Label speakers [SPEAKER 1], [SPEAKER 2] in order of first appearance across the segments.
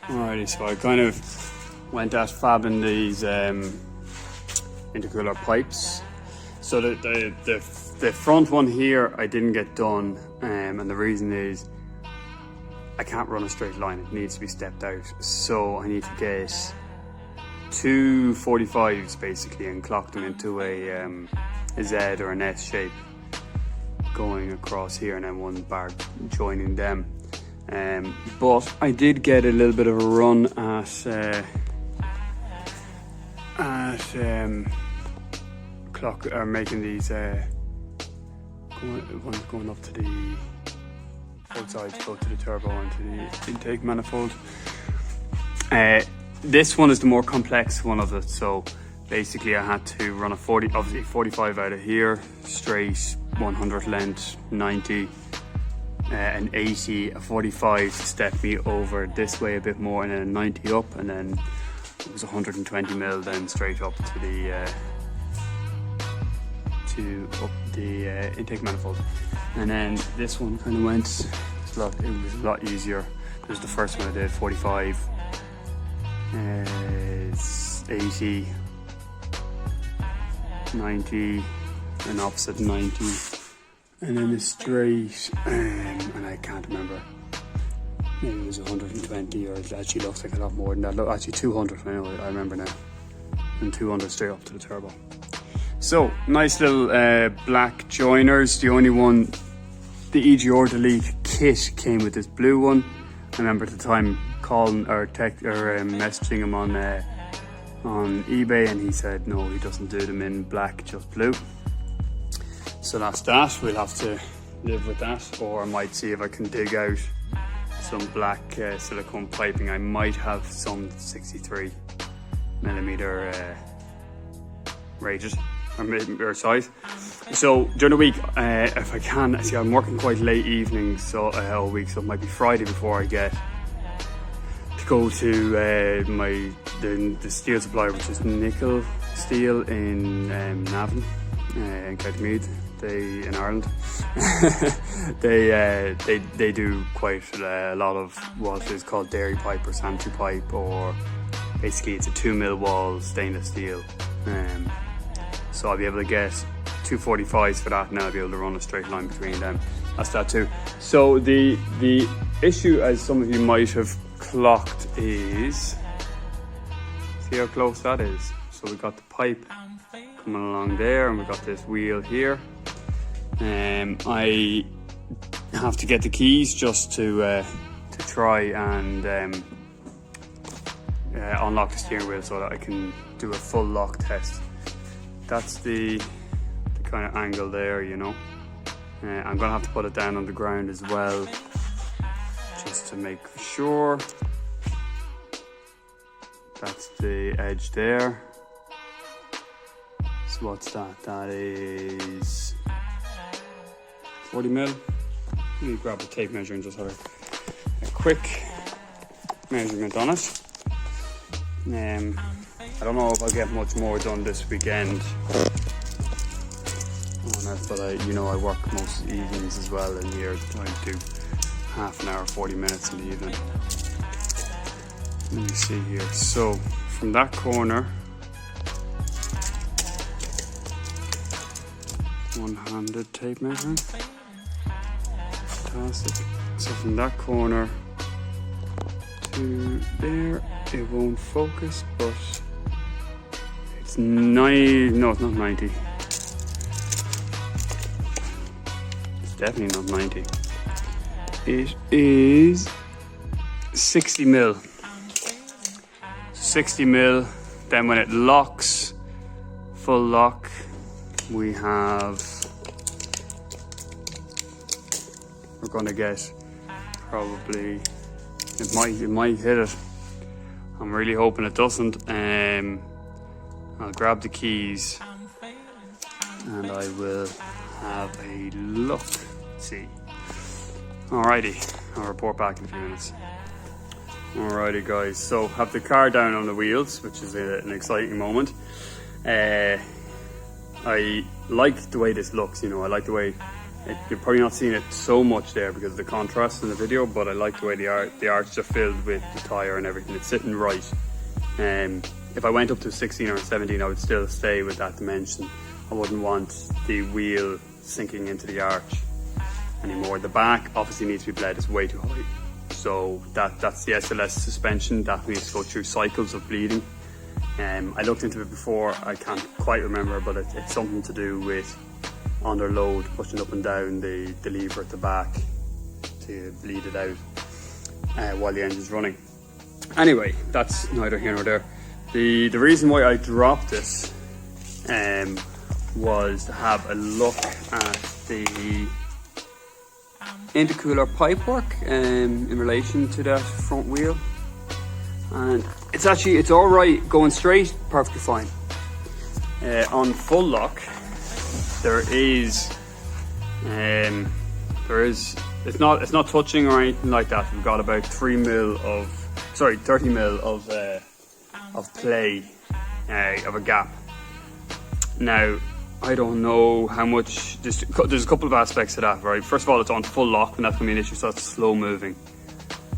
[SPEAKER 1] Alrighty, so I kind of went at fabbing these intercooler pipes. So the front one here I didn't get done, and the reason is I can't run a straight line. It needs to be stepped out. So I need to get two 45s basically and clock them into a Z or an S shape going across here, and then one bar joining them. But I did get a little bit of a run at making these going up to the both sides, both to the turbo and to the intake manifold. This one is the more complex one of it. So basically I had to run a 45 out of here, straight, 100 length, 90, an 80, a 45 to step me over this way a bit more, and then a 90 up, and then it was 120 mil then straight up to the intake manifold. And then this one kind of went, it was a lot easier. It was the first one I did, 45, 80, 90, an opposite 90, and then a straight, and I can't remember, maybe it was 120, or it actually looks like a lot more than that. Look, actually 200, I remember now, and 200 straight up to the turbo. So nice little black joiners. The only one, the EGR Delete kit came with this blue one. I remember at the time calling or messaging him on eBay, and he said no, he doesn't do them in black, just blue. So that's that. We'll have to live with that, or I might see if I can dig out some black silicone piping. I might have some 63 millimeter rated or size. So during the week, if I can, see I'm working quite late evenings all week, so it might be Friday before I get to go to the steel supplier, which is Nickel Steel in Navan, in County Meath. In Ireland. they do quite a lot of what is called dairy pipe or sanitary pipe, or basically it's a 2 mil wall stainless steel. So I'll be able to get 245s for that, and I'll be able to run a straight line between them. That's that too. So the issue, as some of you might have clocked, is, see how close that is? So we got the pipe coming along there, and we've got this wheel here. I have to get the keys just to try and unlock the steering wheel so that I can do a full lock test. That's the kind of angle there, you know. I'm gonna have to put it down on the ground as well, just to make sure. That's the edge there. So what's that? That is 40 mil. Let me grab a tape measure and just have a quick measurement on it. I don't know if I'll get much more done this weekend on it, but I work most evenings as well, and here I do half an hour, 40 minutes in the evening. Let me see here. So from that corner, one-handed tape measuring. Fantastic. So from that corner to there, it won't focus, but it's 90. No, it's not 90. It's definitely not 90. It is 60 mil. 60 mil. Then when it locks, full lock, we have, we're gonna get probably, it might hit it. I'm really hoping it doesn't. I'll grab the keys and I will have a look. Let's see. Alrighty, I'll report back in a few minutes. Alrighty guys, so have the car down on the wheels, which is an exciting moment. I like the way this looks, I like the way You're probably not seeing it so much there because of the contrast in the video, but I like the way the arches are filled with the tyre and everything. It's sitting right. If I went up to 16 or 17, I would still stay with that dimension. I wouldn't want the wheel sinking into the arch anymore. The back obviously needs to be bled, it's way too high. So that's the SLS suspension, that needs to go through cycles of bleeding. I looked into it before, I can't quite remember, but it's something to do with under load, pushing up and down the lever at the back to bleed it out while the engine's running. Anyway, that's neither here nor there. The reason why I dropped this was to have a look at the intercooler pipework in relation to that front wheel, and it's all right going straight, perfectly fine. On full lock, it's not touching or anything like that. We've got about 30 mil of play of a gap. Now, I don't know how much, there's a couple of aspects to that, right? First of all, it's on full lock, and that's going to be an issue, so it's slow moving.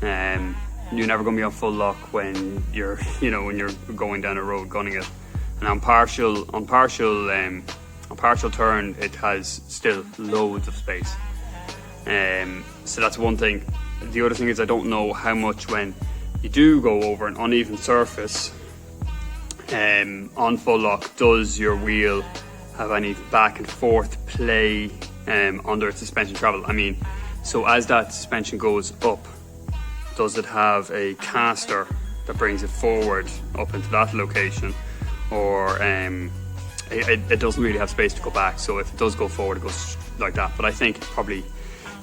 [SPEAKER 1] You're never going to be on full lock when you're going down a road gunning it. And on partial turn, it has still loads of space. So that's one thing. The other thing is, I don't know how much when you do go over an uneven surface on full lock, does your wheel have any back and forth play under its suspension travel? I mean, so as that suspension goes up, does it have a caster that brings it forward up into that location, or it doesn't really have space to go back? So if it does go forward, it goes like that. But I think it probably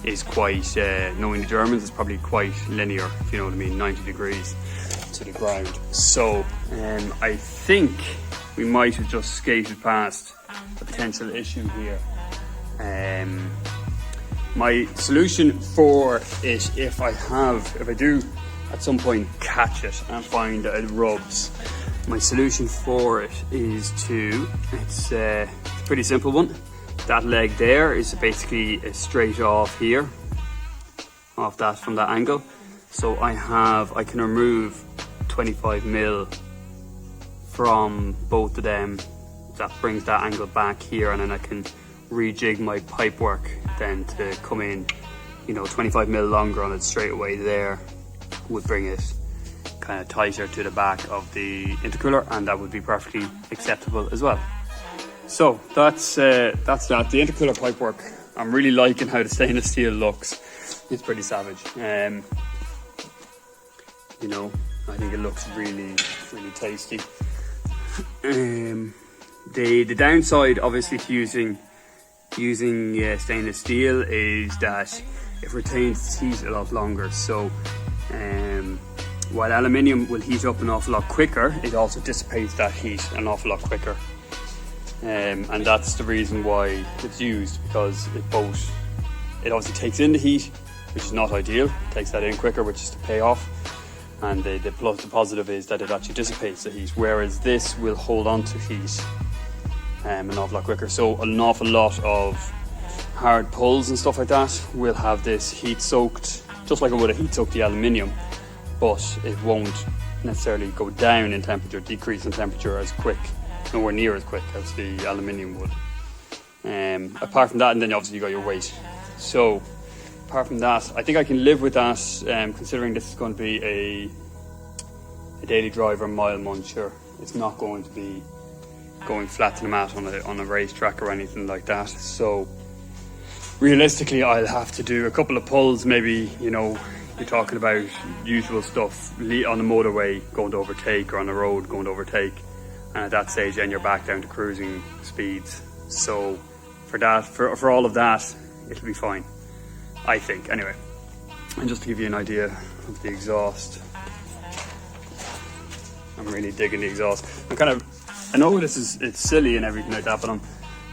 [SPEAKER 1] is quite, knowing the Germans, it's probably quite linear, if you know what I mean, 90 degrees to the ground. So I think we might have just skated past a potential issue here. My solution for it, if I do at some point catch it and find that it rubs, my solution for it is it's a pretty simple one. That leg there is basically straight off here, from that angle. So I can remove 25 mil from both of them. That brings that angle back here, and then I can rejig my pipe work then to come in, 25 mil longer on it straight away there would bring it kind of tighter to the back of the intercooler, and that would be perfectly acceptable as well. So that's that. The intercooler pipework, I'm really liking how the stainless steel looks. It's pretty savage. I think it looks really, really tasty. The downside, obviously, to using stainless steel is that it retains heat a lot longer. So while aluminium will heat up an awful lot quicker, it also dissipates that heat an awful lot quicker. And that's the reason why it's used, because it obviously takes in the heat, which is not ideal. It takes that in quicker, which is the payoff. And the positive is that it actually dissipates the heat, whereas this will hold on to heat an awful lot quicker. So an awful lot of hard pulls and stuff like that will have this heat soaked, just like it would have heat soaked the aluminium, but it won't necessarily go down in temperature, decrease in temperature as quick, nowhere near as quick as the aluminium would. Apart from that, and then obviously you got your weight. So apart from that, I think I can live with that, considering this is going to be a daily driver mile muncher. It's not going to be going flat to the mat on a racetrack or anything like that. So realistically, I'll have to do a couple of pulls, maybe, you're talking about usual stuff on the motorway going to overtake, or on the road going to overtake, and at that stage then you're back down to cruising speeds. So for all of that, it'll be fine, I think. Anyway, and just to give you an idea of the exhaust, I'm really digging the exhaust. I know it's silly and everything like that, but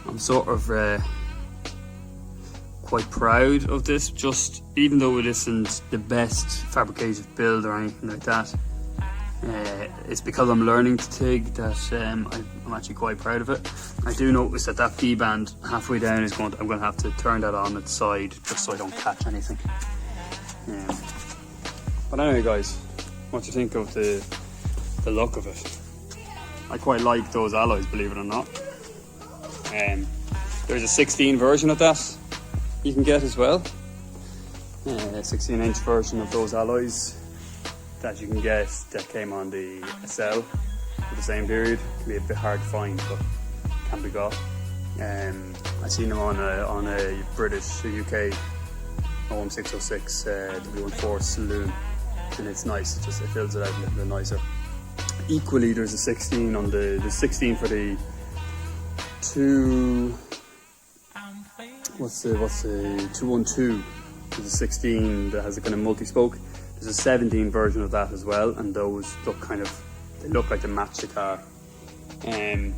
[SPEAKER 1] I'm sort of quite proud of this, just even though it isn't the best fabricated build or anything like that. It's because I'm learning to TIG that I'm actually quite proud of it. I do notice that that V band halfway down is I'm going to have to turn that on its side just so I don't catch anything. But anyway guys, what do you think of the look of it? I quite like those alloys, believe it or not. There's a 16 version of that you can get as well. A 16-inch version of those alloys that you can get that came on the SL for the same period. It can be a bit hard to find, but can be got. I seen them on a British, UK om606 w124 saloon, and it's nice. It fills it out a little bit nicer. Equally, there's a 16 on the 16 for the what's the 212. There's a 16 that has a kind of multi-spoke. There's a 17 version of that as well, and those look they look like they match the car. And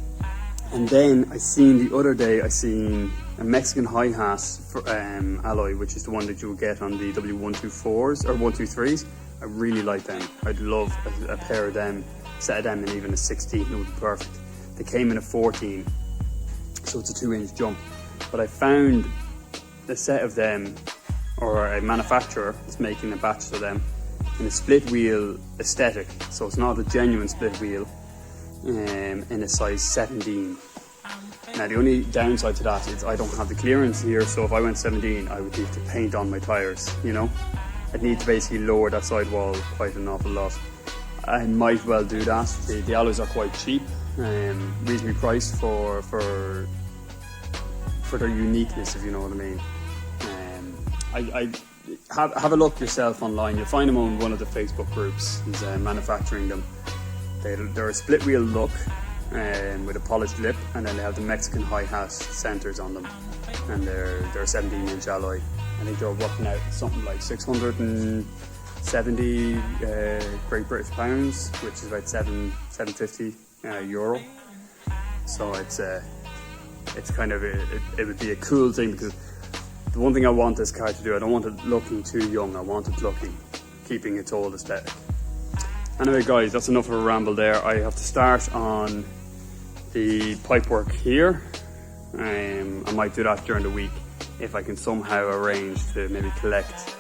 [SPEAKER 1] then the other day I seen a Mexican hi-hat for, alloy, which is the one that you will get on the w124s or 123s. I really like them. I'd love a pair of them, set of them, and even a 16. It would be perfect. They came in a 14, so it's a 2-inch jump. But I found a set of them, or a manufacturer is making a batch of them in a split wheel aesthetic, so it's not a genuine split wheel, in a size 17. Now the only downside to that is I don't have the clearance here, so if I went 17 I would need to paint on my tyres, you know. I'd need to basically lower that sidewall quite an awful lot. I might well do that. The alloys are quite cheap, reasonably priced for their uniqueness, if you know what I mean. I have a look yourself online. You'll find them on one of the Facebook groups. He's manufacturing them. They're a split wheel look with a polished lip, and then they have the Mexican hi-hat centers on them, and they're a 17-inch alloy. I think they're working out something like 670 Great British pounds, which is about 750 euro. So it's kind of it would be a cool thing, because the one thing I want this car to do, I don't want it looking too young. I want it keeping its old aesthetic. Anyway guys, that's enough of a ramble there. I have to start on the pipework here. I might do that during the week if I can somehow arrange to maybe collect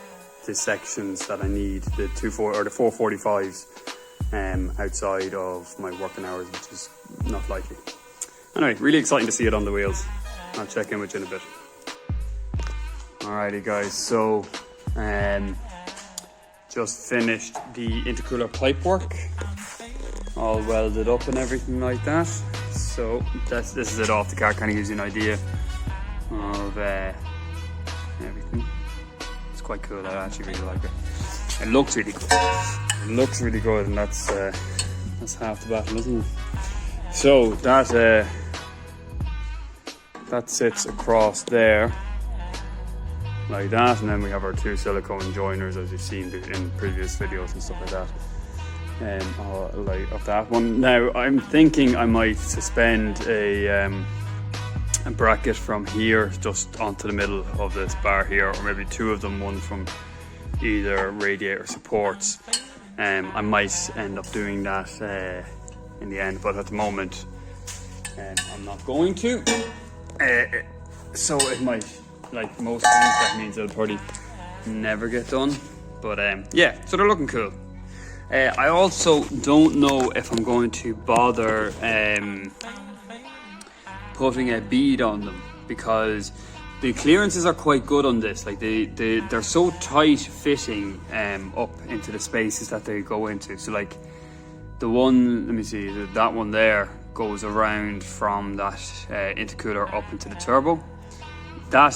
[SPEAKER 1] the sections that I need, the 445s outside of my working hours, which is not likely. Anyway, really exciting to see it on the wheels. I'll check in with you in a bit. Alrighty guys, so just finished the intercooler pipework, all welded up and everything like that. So this is it off the car, kind of gives you an idea of everything. It's quite cool. I actually really like it. It looks really good. It looks really good, and that's half the battle, isn't it? So that sits across there like that, and then we have our 2 silicone joiners, as you've seen in previous videos and stuff like that. Like of that one. Now I'm thinking I might suspend a bracket from here just onto the middle of this bar here, or maybe 2 of them, one from either radiator supports. I might end up doing that in the end, but at the moment I'm not going to. So it might, like most things, that means it'll probably never get done. But yeah, so they're looking cool. I also don't know if I'm going to bother putting a bead on them, because the clearances are quite good on this. Like they're so tight fitting up into the spaces that they go into. So like the one, let me see, that one there goes around from that intercooler up into the turbo. That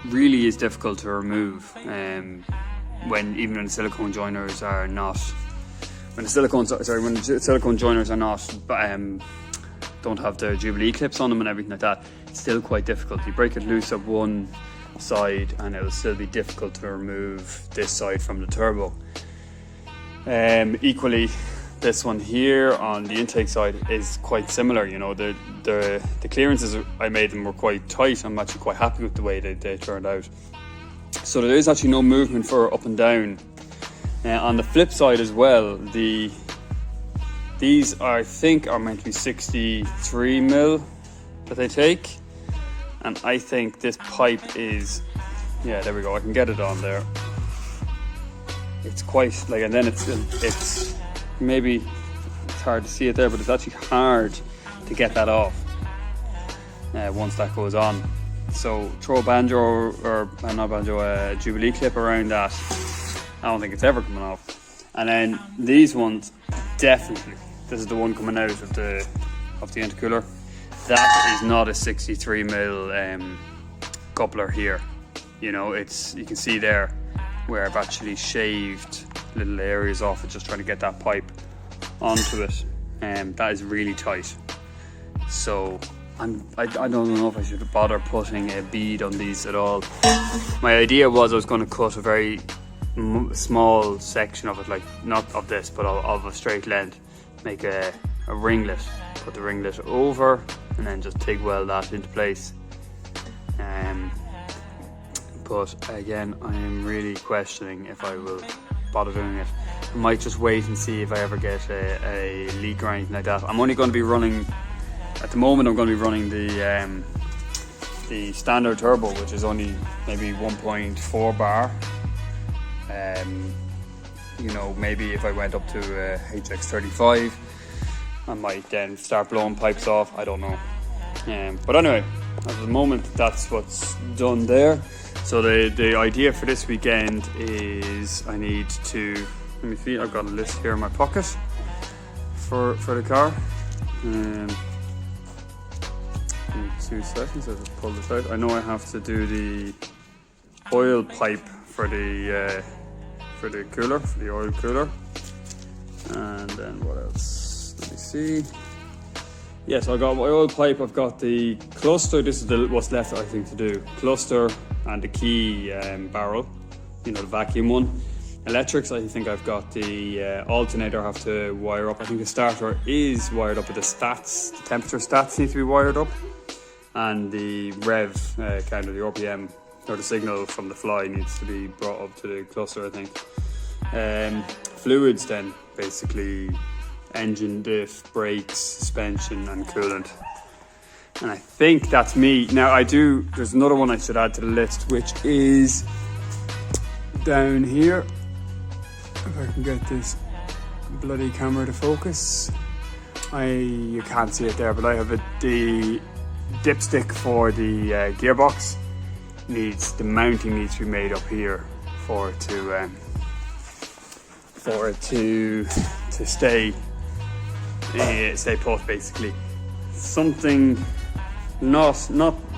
[SPEAKER 1] really is difficult to remove even when the silicone joiners are not. When the silicone joiners are not don't have the Jubilee clips on them and everything like that, it's still quite difficult. You break it loose at one side and it'll still be difficult to remove this side from the turbo. Equally, this one here on the intake side is quite similar. You know, the clearances I made them were quite tight. I'm actually quite happy with the way they turned out. So there is actually no movement for up and down. On the flip side as well, the These I think are meant to be 63 mil that they take, and I think this pipe is, yeah, there we go, I can get it on there. It's quite like, and then it's maybe it's hard to see it there, but it's actually hard to get that off once that goes on. So throw a banjo or not banjo, a Jubilee clip around that. I don't think it's ever coming off. And then these ones, definitely. This is the one coming out of the intercooler. That is not a 63 mil coupler here. You know, you can see there where I've actually shaved little areas off it, just trying to get that pipe onto it. That is really tight. So I don't know if I should bother putting a bead on these at all. My idea was I was going to cut a very small section of it, like not of this, but of a straight length, make a ringlet, put the ringlet over, and then just TIG weld that into place. But again, I am really questioning if I will bother doing it. I might just wait and see if I ever get a leak or anything like that. I'm only going to be running, at the moment I'm going to be running the standard turbo, which is only maybe 1.4 bar. You know, maybe if I went up to HX35, I might then start blowing pipes off, I don't know. But anyway, at the moment that's what's done there. So the idea for this weekend is I need to, let me see, I've got a list here in my pocket for the car. 2 seconds, I'll just pull this out. I know I have to do the oil pipe for the cooler, for the oil cooler. And then what else? Let me see. Yeah, so I got my oil pipe, I've got the cluster, this is what's left I think to do. Cluster and the key barrel, you know, the vacuum one. Electrics, I think I've got the alternator I have to wire up. I think the starter is wired up, but the stats, the temperature stats need to be wired up. And the rev, kind of the RPM, or the signal from the fly needs to be brought up to the cluster, I think. Fluids then, basically engine, diff, brakes, suspension and coolant. And I think that's me. Now there's another one I should add to the list, which is down here. If I can get this bloody camera to focus. You can't see it there, but I have the dipstick for the gearbox. The mounting needs to be made up here for it to stay put, basically. Something not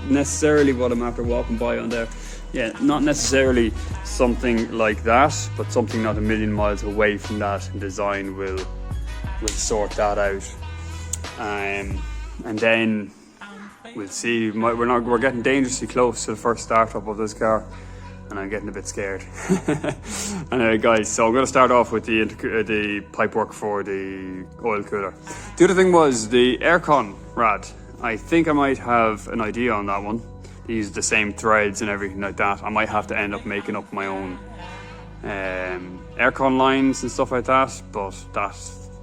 [SPEAKER 1] necessarily what I'm after walking by on there. Yeah, not necessarily something like that, but something not a million miles away from that. Design will sort that out, and then we'll see. We're getting dangerously close to the first startup of this car, and I'm getting a bit scared. Anyway, guys, so I'm going to start off with the pipe work for the oil cooler. The other thing was the aircon rad. I think I might have an idea on that one. They use the same threads and everything like that. I might have to end up making up my own aircon lines and stuff like that, but that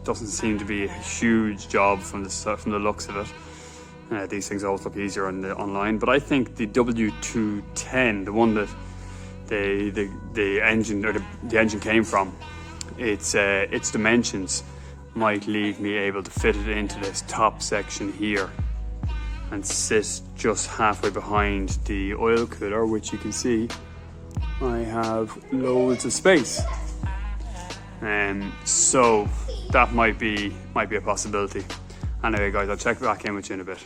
[SPEAKER 1] doesn't seem to be a huge job from the looks of it. These things always look easier online, but I think the W210, the one that the engine came from, its dimensions might leave me able to fit it into this top section here and sit just halfway behind the oil cooler, which you can see I have loads of space. So that might be a possibility. Anyway, guys, I'll check back in with you in a bit.